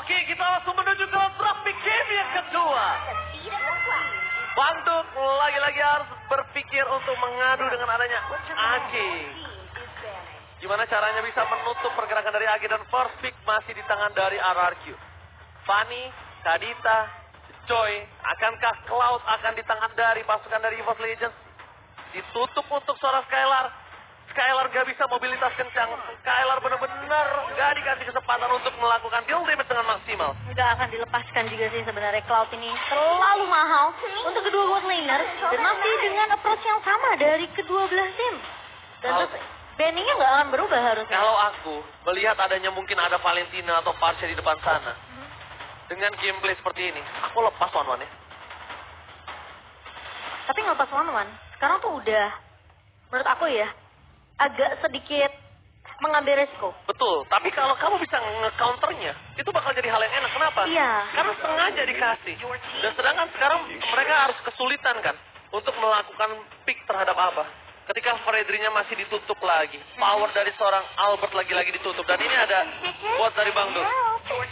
Oke, kita langsung menuju ke draft pick game yang kedua. Bandung lagi-lagi harus berpikir untuk mengadu dengan adanya Agi. Gimana caranya bisa menutup pergerakan dari Agi, dan first pick masih di tangan dari RRQ. Fanny, Kadita, Joy, akankah Cloud akan di tangan dari pasukan dari EVOS Legends? Ditutup untuk seorang Skylar. Skylar gak bisa mobilitas kencang. Skylar benar-benar gak dikasih kesempatan untuk melakukan kill damage dengan maksimal. Gak akan dilepaskan juga sih sebenarnya. Cloud ini terlalu mahal untuk kedua bot laner. Dan masih dengan approach yang sama dari kedua belah tim. Dan terus banningnya gak akan berubah harusnya. Kalau aku melihat adanya mungkin ada Valentina atau Parsha di depan sana. Dengan gameplay seperti ini, aku lepas one-one ya. Tapi ngelepas one-one, sekarang tuh udah, menurut aku ya, agak sedikit mengambil resiko. Betul, tapi kalau kamu bisa nge-counternya, itu bakal jadi hal yang enak. Kenapa? Iya. Karena sengaja dikasih. Dan sedangkan sekarang mereka harus kesulitan kan untuk melakukan pick terhadap apa. Ketika Fredrinya masih ditutup lagi. Power dari seorang Albert lagi-lagi ditutup. Dan ini ada buat dari Bang Dul.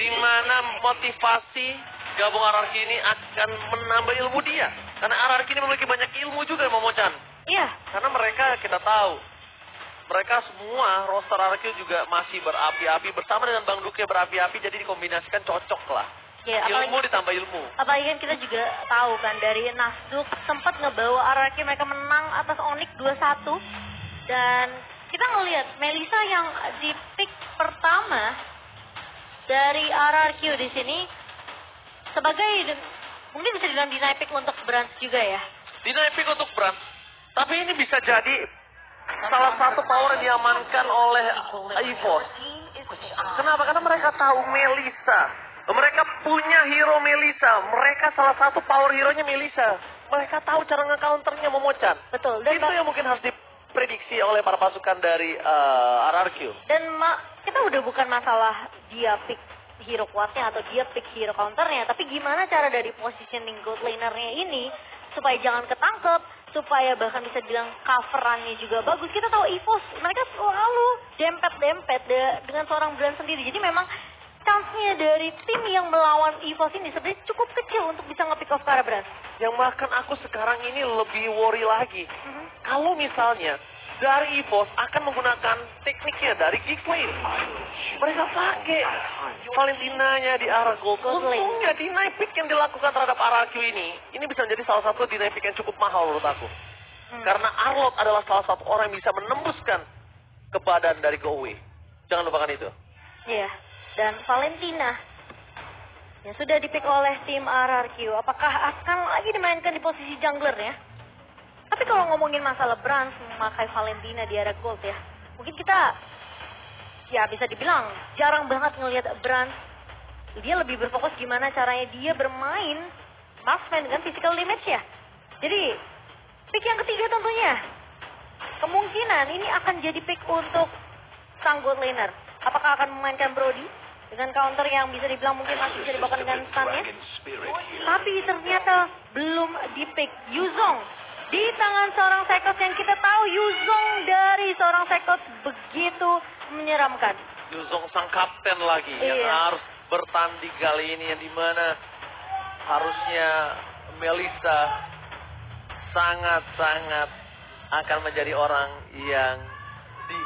Di mana motivasi gabung RRQ ini akan menambah ilmu dia. Karena RRQ ini memiliki banyak ilmu juga, Momochan. Iya. Karena mereka, kita tahu, mereka semua roster RRQ juga masih berapi-api. Bersama dengan Bang Duke berapi-api, jadi dikombinasikan cocok lah. Ya, ilmu ditambah ilmu. Apalagi kan kita juga tahu kan dari Nasduk sempat ngebawa RRQ, mereka menang atas Onyx 2-1. Dan kita ngelihat Melissa yang di pick pertama dari RRQ di sini sebagai mungkin bisa dibilang deny pick untuk Brands juga ya. Deny pick untuk Brands. Tapi ini bisa jadi salah satu power yang diamankan oleh EVOS. Kenapa? Karena mereka tahu Melissa. Mereka punya hero Melissa. Mereka salah satu power hero-nya Melissa. Mereka tahu cara nge-counternya Momochan. Betul. Dan itu yang mungkin harus diprediksi oleh para pasukan dari RRQ. Dan kita udah bukan masalah dia pick hero kuatnya atau dia pick hero counternya. Tapi gimana cara dari positioning gold lanernya ini supaya jangan ketangkep, supaya bahkan bisa bilang coverannya juga bagus. Kita tahu EVOS, mereka selalu dempet-dempet dengan seorang brand sendiri. Jadi memang chance-nya dari tim yang melawan EVOS ini sebenarnya cukup kecil untuk bisa nge-pick off Kara Brands. Yang bahkan aku sekarang ini lebih worry lagi. Kalau misalnya dari EVOS akan menggunakan tekniknya dari Geek Lane. Mereka pakai Valentinanya di arah gold. Untungnya deny pick yang dilakukan terhadap RRQ ini bisa menjadi salah satu deny pick yang cukup mahal menurut aku. Karena Arlot adalah salah satu orang yang bisa menembuskan ke badan dari GoAway. Jangan lupakan itu. Iya. Dan Valentina yang sudah dipick oleh tim RRQ, apakah akan lagi dimainkan di posisi jungler ya? Tapi kalau ngomongin masalah Brands memakai Valentina di area gold ya, mungkin kita ya bisa dibilang jarang banget ngelihat Brands. Dia lebih berfokus gimana caranya dia bermain marksman dengan physical damage ya. Jadi pick yang ketiga tentunya kemungkinan ini akan jadi pick untuk sang gold laner. Apakah akan memainkan Brody dengan counter yang bisa dibilang mungkin masih bisa dibawakan dengan stunnya? Tapi ternyata belum di-pick Yuzong di tangan seorang Sekos yang kita tahu Yuzong dari seorang Sekos begitu menyeramkan. Yuzong sang kapten lagi yang harus bertanding kali ini, yang dimana harusnya Melissa sangat-sangat akan menjadi orang yang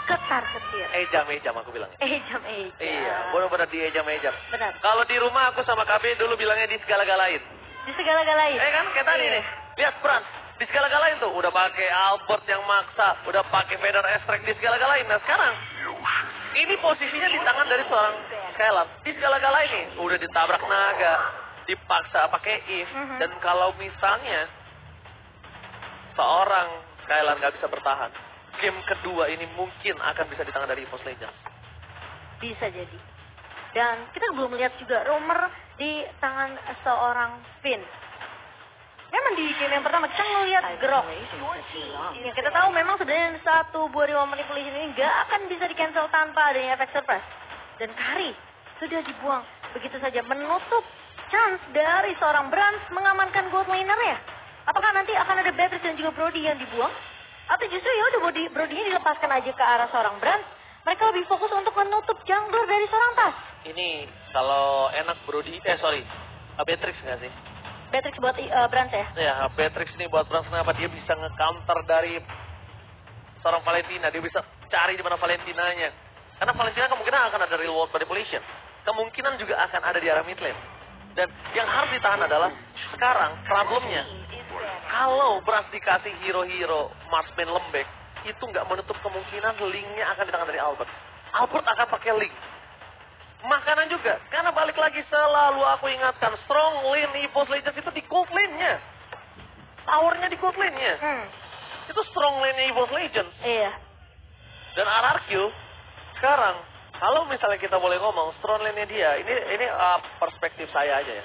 ketar-ketir. Ejam aku bilang. Ejam. Iya, benar-benar di ejam. Benar. Kalau di rumah aku sama KB dulu bilangnya di segala-galain. Di segala-galain. Kan kayak tadi nih. Lihat Brands, di segala-galain tuh. Udah pakai Albert yang maksa, udah pakai Vader Extract di segala-galain. Nah sekarang, ini posisinya di tangan dari seorang Skylar. Di segala-galain nih, udah ditabrak naga, dipaksa pakai Eve. Dan kalau misalnya seorang Skylar nggak bisa bertahan, game kedua ini mungkin akan bisa di tangan dari EVOS Legends. Bisa jadi. Dan kita belum lihat juga Romer di tangan seorang Finn. Memang di game yang pertama kita ngelihat Grok. Yang kita tahu memang sebenarnya satu buah Reward Manipulation ini nggak akan bisa di cancel tanpa adanya efek surprise. Dan Kari sudah dibuang begitu saja, menutup chance dari seorang Brands mengamankan gold laner ya. Apakah nanti akan ada Beatrice dan juga Brody yang dibuang? Atau justru ya udah Brody-nya dilepaskan aja ke arah seorang Brands Mereka lebih fokus untuk menutup jungler dari seorang Tas. Ini kalau enak Brody, Beatrix nggak sih? Beatrix buat Brans ya? Ya, Beatrix ini buat Brans kenapa dia bisa nge-counter dari seorang Valentina. Dia bisa cari di mana Valentinanya. Karena Valentina kemungkinan akan ada reward manipulation. Kemungkinan juga akan ada di arah mid lane. Dan yang harus ditahan adalah sekarang problemnya. Kalau Brans dikasih hero-hero marksman lembek, itu nggak menutup kemungkinan linknya akan di tangan dari Albert. Albert akan pakai link. Makanan juga, karena balik lagi selalu aku ingatkan, strong lane EVOS Legends itu di gold lane-nya. Towernya di gold lane-nya. Itu strong lane EVOS Legends. Iya. Dan RRQ, sekarang, kalau misalnya kita boleh ngomong, strong lane-nya dia, ini perspektif saya aja ya.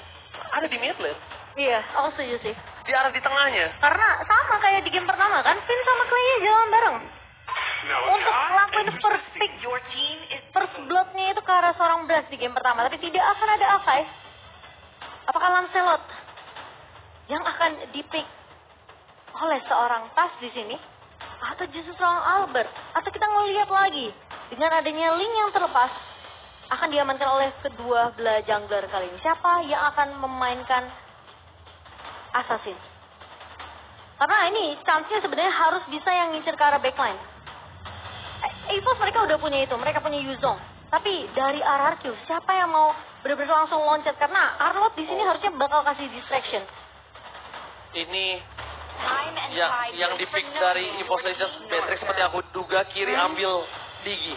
Ada di mid lane. Iya, aku setuju sih. Di arah di tengahnya. Karena sama kayak di game pertama kan, Finn sama Clay-nya jalan bareng. Untuk ngelakuin first blood-nya itu ke arah seorang Brans di game pertama. Tapi tidak akan ada Akai. Apakah Lancelot yang akan dipick oleh seorang Tas di sini? Atau justru seorang Albert? Atau kita ngelihat lagi, dengan adanya link yang terlepas, akan diamankan oleh kedua belah jungler kali ini. Siapa yang akan memainkan Assassin? Karena ini chance-nya sebenarnya harus bisa yang ngincer ke arah backline. EVOS mereka udah punya itu, mereka punya Yuzong. Tapi dari RRQ, siapa yang mau benar-benar langsung loncat? Karena Arlott di sini harusnya bakal kasih distraction. Ini yang di-pick dari EVOS Legends Beatrix seperti aku duga, kiri ambil Digi.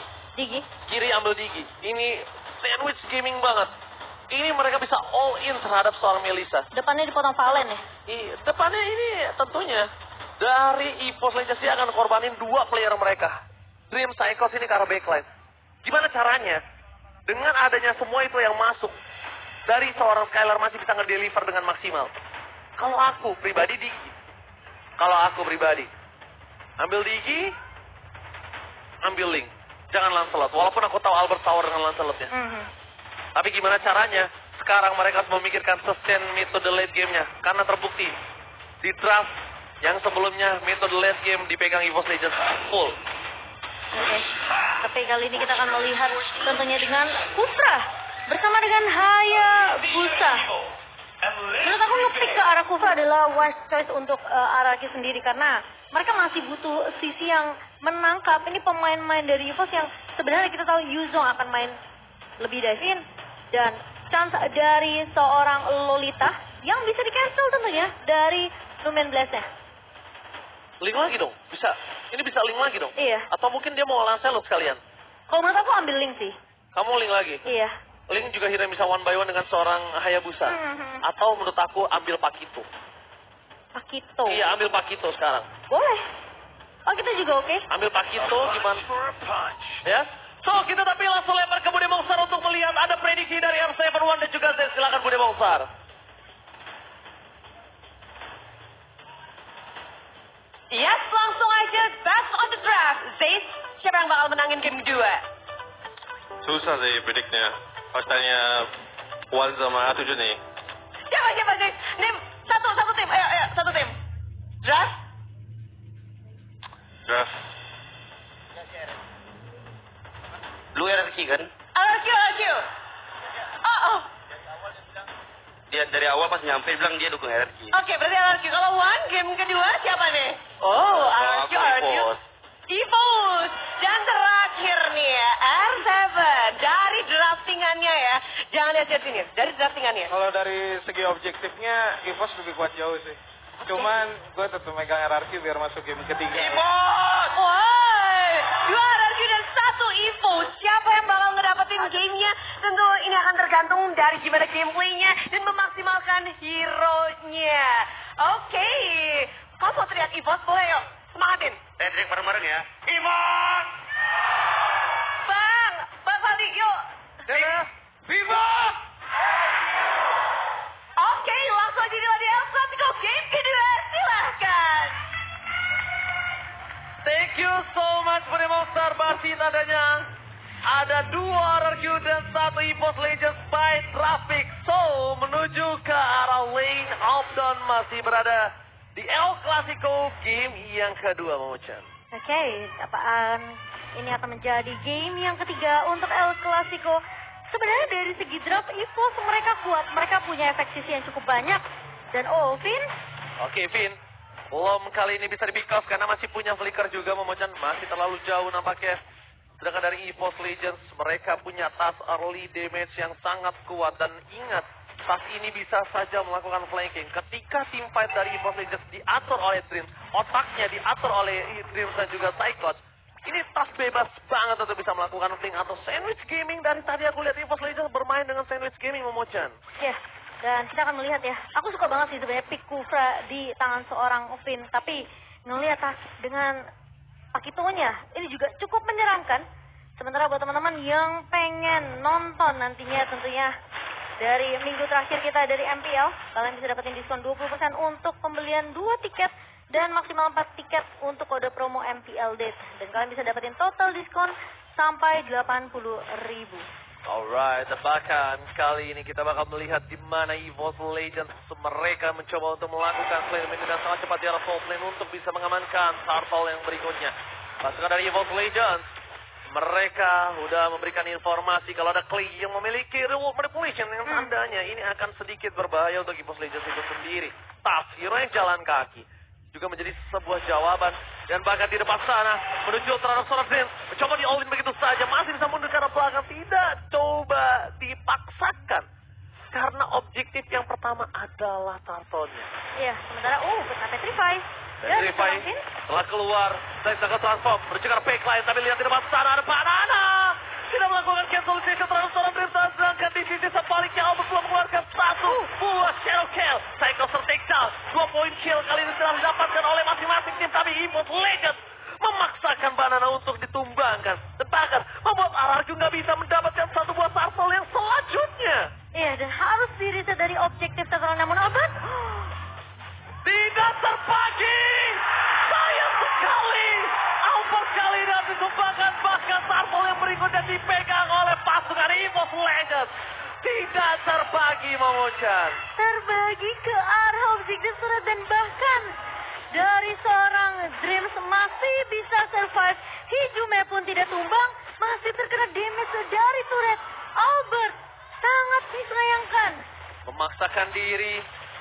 Kiri ambil Digi. Ini sandwich gaming banget. Ini mereka bisa all in terhadap seorang Melissa. Depannya dipotong Valen ya? Depannya ini tentunya dari EVOS Legends dia akan korbanin dua player mereka. Dream Psychos ini ke arah backline. Gimana caranya? Dengan adanya semua itu yang masuk, dari seorang Skylar masih bisa nge-deliver dengan maksimal. Kalau aku pribadi Digi. Ambil Digi, ambil Link. Jangan Lancelot. Walaupun aku tahu Albert Tower dengan Lancelotnya. Tapi gimana caranya? Sekarang mereka harus memikirkan sustain metode late game-nya. Karena terbukti di draft yang sebelumnya metode late game dipegang EVOS Legends full. Oke. Tapi kali ini kita akan melihat tentunya dengan Kufra bersama dengan Hayabusa. Menurut aku nge-pick ke arah Kufra adalah wise choice untuk RRQ sendiri karena mereka masih butuh sisi yang menangkap. Ini pemain-pemain dari EVOS yang sebenarnya kita tahu Yuzong akan main lebih dive in dan chance dari seorang Lolita yang bisa di-cancel tentunya dari Lumen Blast-nya. Link lagi dong, bisa. Ini bisa link lagi dong. Iya. Atau mungkin dia mau Lancelot sekalian. Kalau menurut aku ambil link sih. Kamu link lagi? Iya. Link juga kira bisa one by one dengan seorang Hayabusa. Atau menurut aku ambil Pakito. Pakito? Iya, ambil Pakito sekarang. Boleh. Pakito juga oke. Ambil Pakito gimana? Ya. So, kita tapi langsung lempar ke Bude Mongsar untuk melihat ada prediksi dari R71 dan juga Z. Silakan Bude Mongsar. Yes, langsung aja. Best on the draft. Zace, siapa yang bakal menangin game kedua? Susah sih prediknya. Faktanya Wan sama A7 nih. Siapa Zace? Nim, satu tim. Ayo, satu tim. Draft? Draft. Lu RRQ kan? RRQ. Oh. Dia dari awal pas nyampe bilang dia dukung RRQ. Oke, berarti RRQ. Kalau Wan, game kedua siapa nih? Oh, RRQ. EVOS. Dan terakhir nih ya, R7. Dari draftingannya ya. Jangan lihat sini. Dari draftingannya. Kalau dari segi objektifnya, EVOS lebih kuat jauh sih. Cuman gue tetap megang RRQ biar masuk game ketiga. EVOS! Woi! 2 RRQ dan 1 EVOS. Siapa yang bakal ngedapetin gamenya? Tentu ini akan tergantung dari gimana gameplaynya dan memaksimalkan hero-nya. Oke. Kalau mau teriak EVOS, boleh yuk. Semangatin. Teriak bareng-bareng ya. EVOS! Bang Faldi, yuk. Viva! Oke, langsung aja di El Clasico game kedua. Silahkan. Thank you so much Bude Mongsar. Berarti tandanya ada 2 RRQ dan 1 EVOS Legends by Traffic. So, menuju ke arah lane Outdown masih berada di El Clasico game yang kedua, Momo-chan. Oke, apaan ini akan menjadi game yang ketiga untuk El Clasico. Sebenarnya dari segi draft EVOS mereka kuat, mereka punya efek sisi yang cukup banyak. Dan Vin? Oke, Vin. Belum kali ini bisa di-pick off karena masih punya flicker juga, Momochan. Masih terlalu jauh nampaknya. Sedangkan dari EVOS Legends, mereka punya tas early damage yang sangat kuat. Dan ingat, tas ini bisa saja melakukan flanking. Ketika team fight dari EVOS Legends diatur oleh Dreams, otaknya diatur oleh Dreams dan juga Cyclops. Ini tas bebas banget untuk bisa melakukan flank atau sandwich gaming. Dari tadi aku lihat EVOS Legends bermain dengan sandwich gaming, Momochan. Yes. Dan kita akan melihat ya, aku suka banget sih sebenarnya pick Kufra di tangan seorang Vin. Tapi ngelihat tas dengan Pakitonya, ini juga cukup menyeramkan. Sementara buat teman-teman yang pengen nonton nantinya tentunya dari minggu terakhir kita dari MPL, kalian bisa dapetin diskon 20% untuk pembelian 2 tiket dan maksimal 4 tiket untuk kode promo MPL Date. Dan kalian bisa dapetin total diskon sampai 80.000. Alright, bahkan kali ini kita bakal melihat di mana EVOS Legends mereka mencoba untuk melakukan play dengan sangat cepat di arah full lane untuk bisa mengamankan turtle yang berikutnya. Pasukan dari EVOS Legends, mereka udah memberikan informasi kalau ada Klee yang memiliki reward manipulation yang tandanya ini akan sedikit berbahaya untuk EVOS Legends itu sendiri. Tas hero yang jalan kaki juga menjadi sebuah jawaban. Dan bahkan di depan sana menuju terhadap seorang Dreams, mencoba di all in begitu saja, masih bisa mundur ke arah belakang, tidak coba dipaksakan karena objektif yang pertama adalah turtle-nya. Iya, sementara kena Petrify. Petrify setelah keluar dari tangga transform menuju ke arah backline, tapi lihat di depan sana ada Banana tidak melakukan cancellation terhadap seorang Dreams, sedangkan di sisi sebaliknya Albert belum mengeluarkan satu buah shadow kill. Cyclops takedown, 2 point kill kali ini telah didapatkan oleh masing-masing tim, tapi EVOS Legends memaksakan Banana untuk ditumbangkan dan bahkan membuat RRQ nggak bisa mendapatkan satu buah turtle yang selanjutnya. Iya, dan harus diriset dari objektif tertentu, namun Albert tidak terbagi. Sayang sekali. Albert kali ini harus ditumbangkan, bahkan turtle yang berikutnya dipegang oleh pasukan EVOS Legends. Tidak terbagi, Momochan. terbagi ke arah objektif turret dan bahkan dari seorang Dreams masih bisa survive. Hijume pun tidak tumbang, masih terkena damage dari turret. Albert sangat disayangkan. Memaksakan diri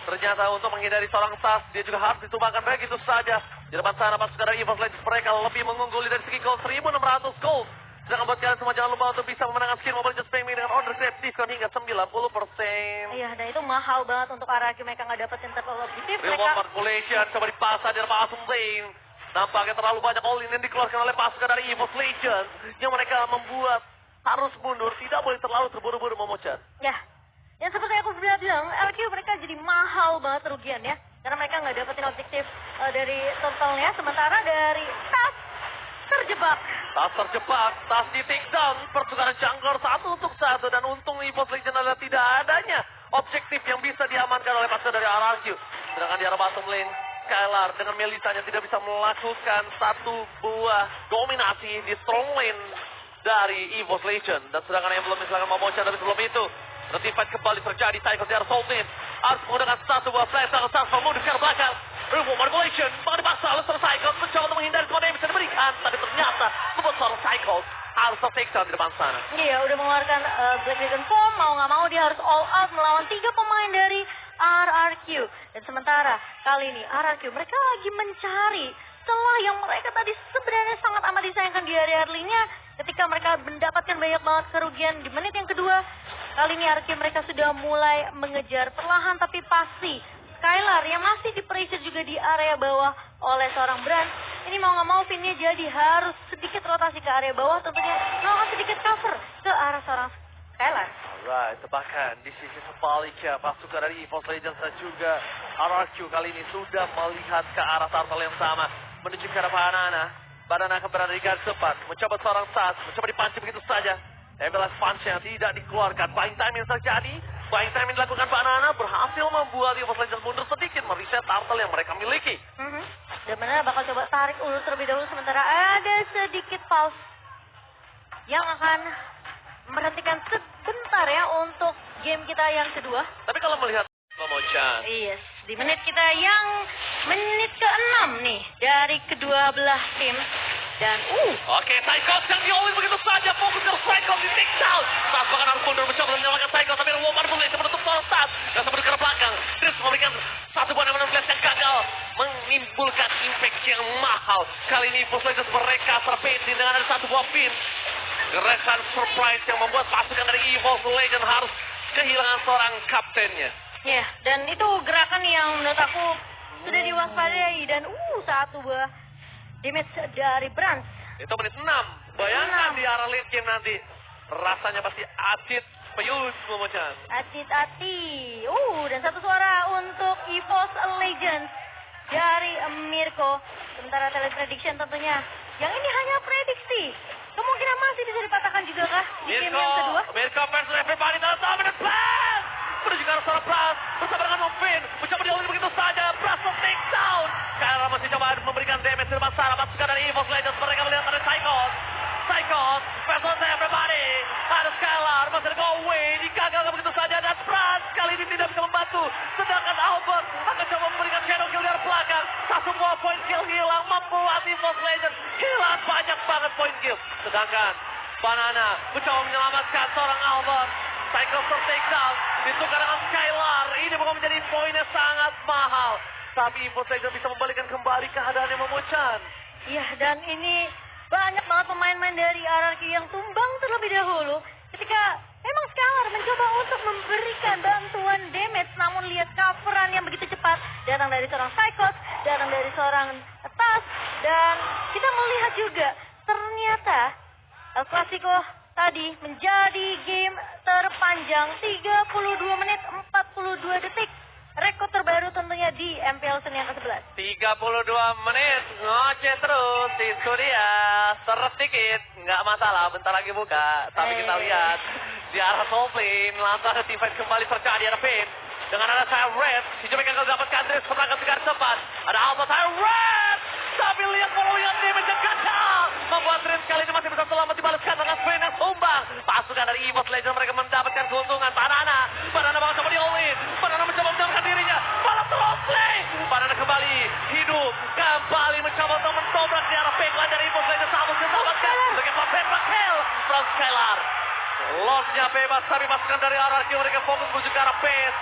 ternyata untuk menghindari seorang tas, dia juga harus ditumbangkan begitu saja. Di depan sana pasukan dari EVOS Legends mereka lebih mengungguli dari segi gold 1.600 gold. Sedangkan buat kalian semua jangan lupa untuk bisa memenangkan skin Mobile Legends Premium dengan order grab diskon hingga 90%. Iya, dan itu mahal banget untuk RRQ, mereka nggak dapetin total objektif. Reward manipulation coba dipasang di depan asum lane. Nampaknya terlalu banyak all in yang dikeluarkan oleh pasukan dari EVOS Legends yang mereka membuat harus mundur, tidak boleh terlalu terburu-buru, Momochan. Ya, yang seperti aku sudah bilang, LQ mereka jadi mahal banget kerugian ya. Karena mereka nggak dapetin objektif dari totalnya. Sementara dari tas terjebak. Tas terjebak, tas di takedown, pertukaran jungler 1-1 dan untung EVOS Legends adalah tidak adanya objektif yang bisa diamankan oleh pasukan dari RRQ. Sedangkan di arah bottom lane, Skylar dengan Melisanya tidak bisa melakukan satu buah dominasi di strong lane dari EVOS Legends. Dan sedangkan yang belum misalkan Momochan, tapi sebelum itu nanti fight kembali terjadi. Cyclops di arah Soul Team harus menggunakan satu buah flash sangat transform mundur ke belakang. Reward manipulation bakal dipaksa oleh seorang Cyclops mencoba untuk menghindari semua damage yang diberikan, tapi ternyata membuat seorang Cyclops harus tersiksa di depan sana. Iya, udah mengeluarkan Black Dragon Form, mau nggak mau dia harus all out melawan 3 pemain dari RRQ. Dan sementara kali ini RRQ mereka lagi mencari celah yang mereka tadi sebenarnya sangat amat disayangkan di area early-nya. Ketika mereka mendapatkan banyak banget kerugian di menit yang kedua, kali ini RRQ mereka sudah mulai mengejar perlahan tapi pasti. Skylar yang masih di pressure juga di area bawah oleh seorang Brand. Ini mau nggak mau Vinnya jadi harus sedikit rotasi ke area bawah, tentunya melakukan sedikit cover ke arah seorang Skylar. Alright, bahkan di sisi sebaliknya pasukan dari EVOS Legends dan juga RRQ kali ini sudah melihat ke arah turtle yang sama, menuju ke arah Banana. Banana akan berada di garis depan, mencoba seorang Sas, mencoba dipancing begitu saja. Embellas punch yang tidak dikeluarkan, buying time yang terjadi. Buying time yang dilakukan Banana berhasil membuat EVOS Legends mundur sedikit, mereset turtle yang mereka miliki. Dan Banana bakal coba tarik ulur terlebih dahulu, sementara ada sedikit pause yang akan merhentikan sebentar ya untuk game kita yang kedua. Tapi kalau melihat Momochan, Yes, di menit kita yang menit ke-6 nih dari kedua belah tim. Dan Oke, Psychos yang di-all-in begitu saja. Fokus ke Psychos di takedown. Saat bahkan harus mundur mencoba menyelamatkan Psychos. Tapi ada Woman Bullet yang menutup Toro Stars. Dan sampai ke belakang. Drift memberikan satu buah 16 yang gagal. Menimbulkan impact yang mahal. Kali ini Evos Legends mereka terpeti dengan ada satu buah pin. Gerakan surprise yang membuat pasukan dari Evos Legends harus kehilangan seorang kaptennya. ya, dan itu gerakan yang menurut aku sudah diwaspadai. Dan satu buah damage dari Brans. Itu menit 6. Bayangkan di arah late game nanti. Rasanya pasti acit, peyus, Momochan. Ati-ati. Dan satu suara untuk Evos Legends dari Mirko. Sementara teleprediction tentunya. Yang ini hanya prediksi. Kemungkinan masih bisa dipatahkan juga kah di game yang kedua? Mirko versus everybody dalam 2 menit plus. Menuju ke arah seorang Pras. Bersama dengan Novin. Mencoba di-all-in begitu saja. Pras take down. Karena masih coba memberikan damage di pasar. Pasukan dari Evos Legends. Mereka melihat ada Psychos. Psychos versus everybody. Ada Skylar. Masih ada Go Away. Digagalkan begitu saja. Dan Pras kali ini tidak bisa membantu. Sedangkan Albert akan coba memberikan shadow kill dari belakang. Satu buah point kill hilang. Membuat Evos Legends hilang banyak banget point kill. Sedangkan Banana mencoba menyelamatkan seorang Albert. Psychos takedown. Ditukar dengan Skylar. Ini bukan menjadi poinnya sangat mahal. Tapi Evos Legends bisa membalikan kembali keadaan yang Momochan. Iya, dan ini banyak banget pemain-pemain dari RRQ yang tumbang terlebih dahulu. Ketika memang Skylar mencoba untuk memberikan bantuan damage. Namun lihat coveran yang begitu cepat. Datang dari seorang Psychos. Datang dari seorang Tas. Dan kita melihat juga ternyata El Clasico tadi menjadi game terpanjang 32 menit 42 detik. Rekor terbaru tentunya di MPL Senin yang ke-11. 32 menit ngoceh terus. Itu dia. Seret dikit. Nggak masalah. Bentar lagi buka. Tapi kita lihat di arah Soulflame. Langsung ada team fight kembali tercah di arah Pain. Dengan ada Tire Red. Si Jumika gagal dapatkan Drift. Serangan tegar cepat. Ada Alpha Tire Red. Tapi lihat damage yang gagal. Membuat Drift kali ini masih bisa selamat dibalaskan dengan Pain yang tumbang. Pasukan dari Evos Legends mereka mendapatkan keuntungan. Banana bakal coba di-all-in. Banana mencoba menyelamatkan dirinya. Malah terus play. Banana kembali hidup. Kembali mencoba untuk mendobrak di arah backline dari Evos Legends. Samus diselamatkan. Sebagai pembebas Hell from Skylar. Lordnya bebas tapi pasukan dari RRQ mereka fokus menuju ke arah base.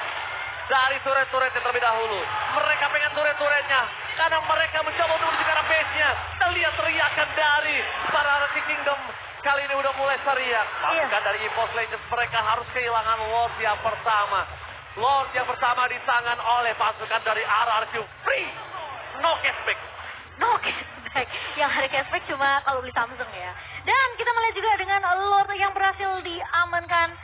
Dari turret-turretnya terlebih dahulu. Mereka pengen turret-turretnya. Karena mereka mencoba untuk menuju ke arah base-nya. Kita lihat teriakan dari para RRQ Kingdom. Kali ini udah mulai teriak. Pasukan dari Evos Legends mereka harus kehilangan Lord yang pertama. Lord yang pertama di tangan oleh pasukan dari RRQ. Free. No cashback. No cashback. Yang hari cashback cuma kalau beli Samsung ya. Dan kita melihat juga dengan Lord yang berhasil diamankan.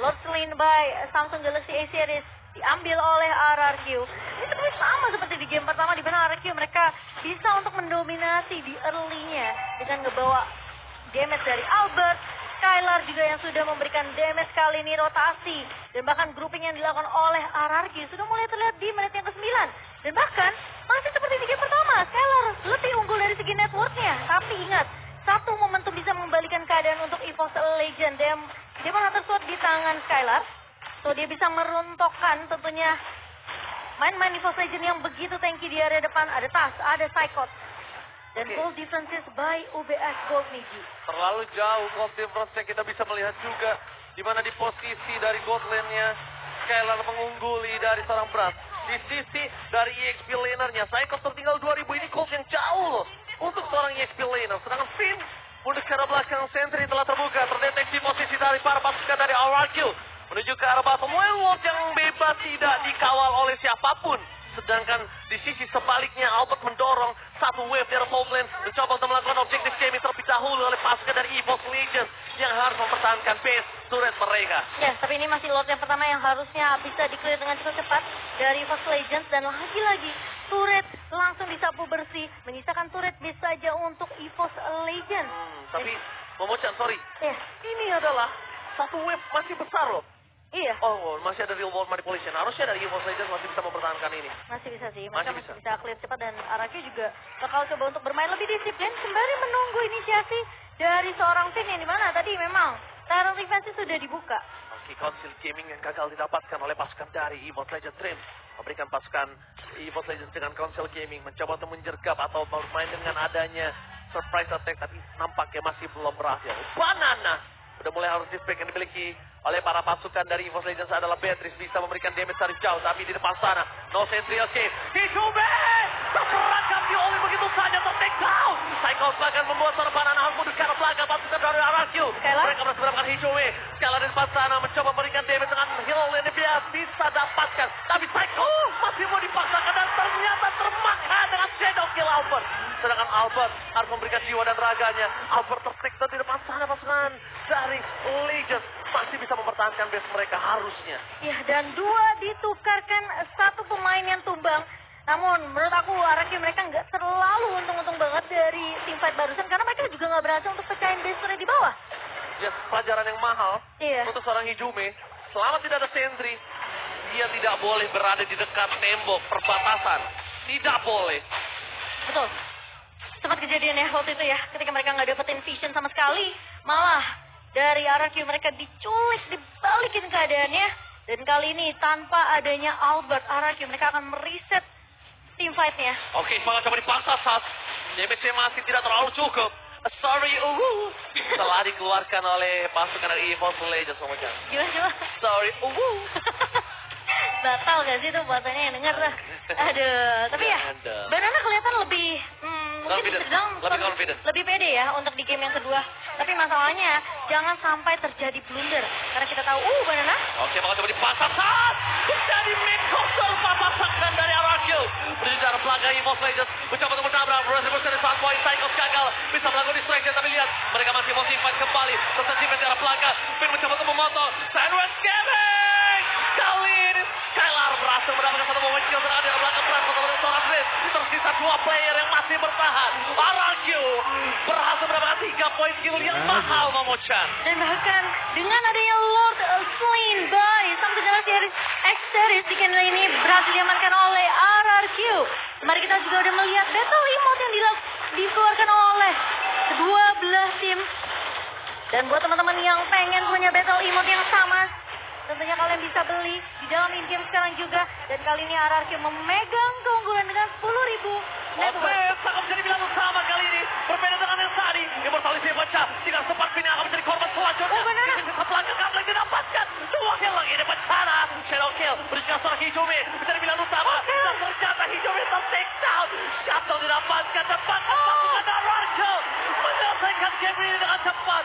Lord slain by Samsung Galaxy A Series. Diambil oleh RRQ. Ini sebenarnya sama seperti di game pertama. Di mana RRQ mereka bisa untuk mendominasi di early-nya. Dengan ngebawa damage dari Albert. Skylar juga yang sudah memberikan damage kali ini rotasi. Dan bahkan grouping yang dilakukan oleh RRQ sudah mulai terlihat di menit yang ke-9. Dan bahkan masih seperti di game pertama. Skylar lebih unggul dari segi networknya. Tapi ingat, satu momentum bisa mengembalikan keadaan untuk Evos Legends. Dia malah tersuat di tangan Skylar. So dia bisa merontokkan tentunya main-main Evos Legends yang begitu tanky di area depan. Ada Tas, ada Psychos. Dan goal differences by UBS Gold Niji. Terlalu jauh goal difference yang kita bisa melihat juga. Di mana di posisi dari gold lane-nya Skylar mengungguli dari seorang Brad. Di sisi dari EXP laner-nya Psychos tertinggal 2000. Ini gold yang jauh loh untuk seorang EXP laner. Sedangkan Finn mundur ke arah belakang sentry telah terbuka. Terdeteksi posisi dari para pasukan dari RRQ. Menuju ke arah bottom lane. Lord yang bebas tidak dikawal oleh siapapun. Sedangkan di sisi sebaliknya Albert mendorong satu wave dari top lane. Mencoba untuk melakukan objektif gaming terlebih dahulu oleh pasukan dari Evos Legends. Yang harus mempertahankan base turret mereka. Ya, tapi ini masih Lord yang pertama yang harusnya bisa di-clear dengan cukup cepat dari Evos Legends. Dan lagi-lagi turret langsung disapu bersih. Menyisakan turret base saja untuk Evos Legends. Tapi Momochan, sorry. Ya. Ini adalah satu wave masih besar loh. Iya. Oh, masih ada real world manipulation. Harusnya dari Evos Legends masih bisa mempertahankan ini. Masih bisa sih. Masih Mereka bisa. bisa clear cepat dan RRQ juga bakal coba untuk bermain lebih disiplin sembari menunggu inisiasi dari seorang tim yang dimana tadi memang Tyrant Defense sudah dibuka. Oke, Council Gaming yang gagal didapatkan oleh pasukan dari Evos Legends Dream. Memberikan pasukan Evos Legends dengan Council Gaming mencoba untuk menjergap atau bermain dengan adanya surprise attack tapi nampaknya masih belum berhasil. Banana udah mulai harus di-break yang dimiliki oleh para pasukan dari EVOS Legends adalah Beatrice bisa memberikan damage dari jauh tapi di depan sana no sentry escape. Hijube terperangkap di oleh begitu saja ter-take down. Cycles bahkan membuat seorang Banana harus mundur ke arah belakang pasukan dari RRQ. Mereka berhasil mendapatkan Hijube. Sekali di depan sana mencoba memberikan damage dengan heal yang dia bisa dapatkan. Tapi Cycles masih mau dipaksakan dan ternyata termakan dengan Shadow Kill Albert. Sedangkan Albert harus memberikan jiwa dan raganya. Albert ter-take down di depan sana pasukan dari Legends masih bisa mempertahankan base mereka harusnya. Ya, dan 2 ditukarkan, 1 pemain yang tumbang. Namun menurut aku RRQ mereka nggak terlalu untung-untung banget dari teamfight barusan karena mereka juga nggak berhasil untuk pecahin base di bawah. Ya, pelajaran yang mahal Iya. untuk seorang Hijumi. Selama tidak ada sentry, dia tidak boleh berada di dekat tembok perbatasan. Tidak boleh. Betul. Sempat kejadian ya waktu itu ya, ketika mereka nggak dapetin vision sama sekali, malah dari RRQ mereka diculik, dibalikin keadaannya. Dan kali ini tanpa adanya Albert, RRQ mereka akan mereset team fight-nya. Oke, semangat coba dipaksa saat JBC masih tidak terlalu cukup. Sorry, telah dikeluarkan oleh pasukan dari EVOS Legends semuanya. Gimana? Sorry, Batal gak sih tuh buatannya yang denger lah. Aduh, tapi ya, Banana kelihatan lebih, mungkin bisa dibilang lebih pede ya untuk di game yang kedua. Tapi masalahnya, jangan sampai terjadi blunder. Karena kita tahu, Banana. Oke, maka coba dipasang saat menjadi main console pasukan dari RRQ. Berbicara belakang EVOS Legends, mencoba untuk menabrak, berhasil dari saat point Cycles gagal. Bisa melakukan distraction, tapi lihat, mereka masih mau fight kembali. Tetap defense di arah belakang, Finn mencoba untuk memotong. Sandwich Gaming! Kali ini, Skylar berhasil mendapatkan satu momen kill serangan di arah belakang transfer oleh Soras Blitz. Tersisa 2 player yang masih bertahan. RRQ berhasil mendapatkan 3 poin kill yang mahal, Momo-chan. Dan bahkan dengan adanya Lord Slain by sang generasi X-Series di channel ini berhasil diamankan oleh RRQ. Mari kita juga udah melihat battle emote yang dikeluarkan oleh kedua belah tim. Dan buat teman-teman yang pengen punya battle emote yang sama, tentunya kalian bisa beli di dalam in-game sekarang juga. Dan kali ini RRQ memegang keunggulan dengan 10.000 net worth. Sangat bisa dibilang utama kali ini. Berbeda dengan yang tadi. Immortality pecah. Tidak sempat Finn akan menjadi korban selanjutnya. Benar. Bisa pelanggan Gambling didapatkan. 2 kill lagi di bencana. Shadow kill. Berikan seorang Hijumi. Bisa dibilang utama. Dan ternyata Hijumi ter-take down. Shuttle didapatkan. Cepat pasukan RRQ menyelesaikan game ini dengan cepat.